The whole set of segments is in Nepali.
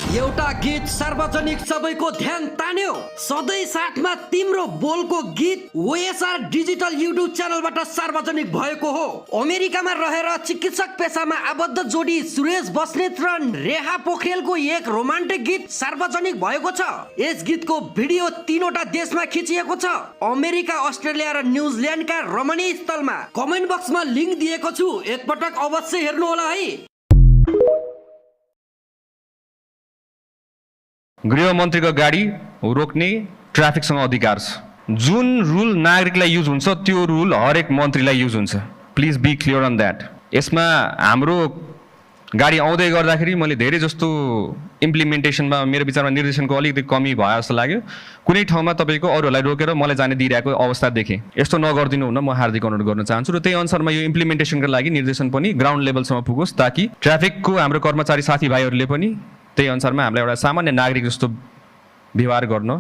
एउटा गीत सार्वजनिक सबैको ध्यान तान्यो। सधैँ साथमा तिम्रो बोलको गीत ओएसआर डिजिटल युट्युब च्यानलबाट सार्वजनिक भएको हो। अमेरिकामा रहेर चिकित्सक पेसामा आबद्ध जोडी सुरेश बस्नेत र रेखा पोखरेलको एक रोमान्टिक गीत सार्वजनिक भएको छ। यस गीतको भिडियो 3वटा देशमा खिचिएको छ, अमेरिका, अस्ट्रेलिया र न्युजिल्यान्डका रमणीय स्थलमा। कमेन्ट बक्समा लिंक दिएको छु, एकपटक अवश्य हेर्नु होला है। गृह मन्त्रीको गाडी रोक्ने ट्राफिकसँग अधिकार छ। जुन रुल नागरिकलाई युज हुन्छ त्यो रुल हरेक मन्त्रीलाई युज हुन्छ। Please be clear on that. यसमा हाम्रो गाडी आउँदै गर्दाखेरि मैले धेरै जस्तो इम्प्लिमेन्टेसनमा मेरो विचारमा निर्देशनको अलिकति कमी भयो जस्तो लाग्यो। कुनै ठाउँमा तपाईँको अरूहरूलाई रोकेर मलाई जाने दिइरहेको अवस्था देखेँ। यस्तो नगरिदिनु हुन म हार्दिक अनुरोध गर्न चाहन्छु र त्यही अनुसारमा यो इम्प्लिमेन्टेसनको लागि निर्देशन पनि ग्राउन्ड लेभलसम्म पुगोस्, ताकि ट्राफिकको हाम्रो कर्मचारी साथीभाइहरूले पनि त्यही अनुसारमा हामीलाई एउटा सामान्य नागरिक जस्तो व्यवहार गर्न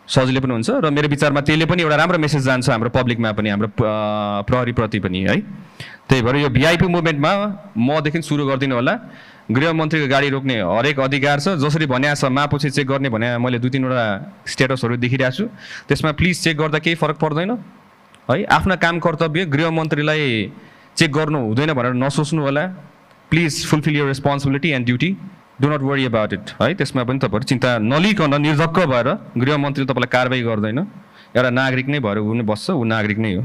सजिलो पनि हुन्छ र मेरो विचारमा त्यसले पनि एउटा राम्रो मेसेज जान्छ हाम्रो पब्लिकमा पनि, हाम्रो प्रहरीप्रति पनि है। त्यही भएर यो भिआइपी मुभमेन्टमा मदेखि सुरु गरिदिनु होला। गृहमन्त्रीको गाडी रोक्ने हरेक अधिकार छ। जसरी भन्या छ मापछि चेक गर्ने भने मैले 2-3वटा स्टेटसहरू देखिरहेको छु, त्यसमा प्लिज चेक गर्दा केही फरक पर्दैन है। आफ्नो काम कर्तव्य गृहमन्त्रीलाई चेक गर्नु हुँदैन भनेर नसोच्नु होला। Please fulfill your responsibility and duty, do not worry about it है। त्यसमा पनि तपाईँहरू चिन्ता नलिकन निर्धक्क भएर गृहमन्त्रीले तपाईँलाई कारबाही गर्दैन। एउटा नागरिक नै भएर ऊ नै बस्छ, ऊ नागरिक नै हो।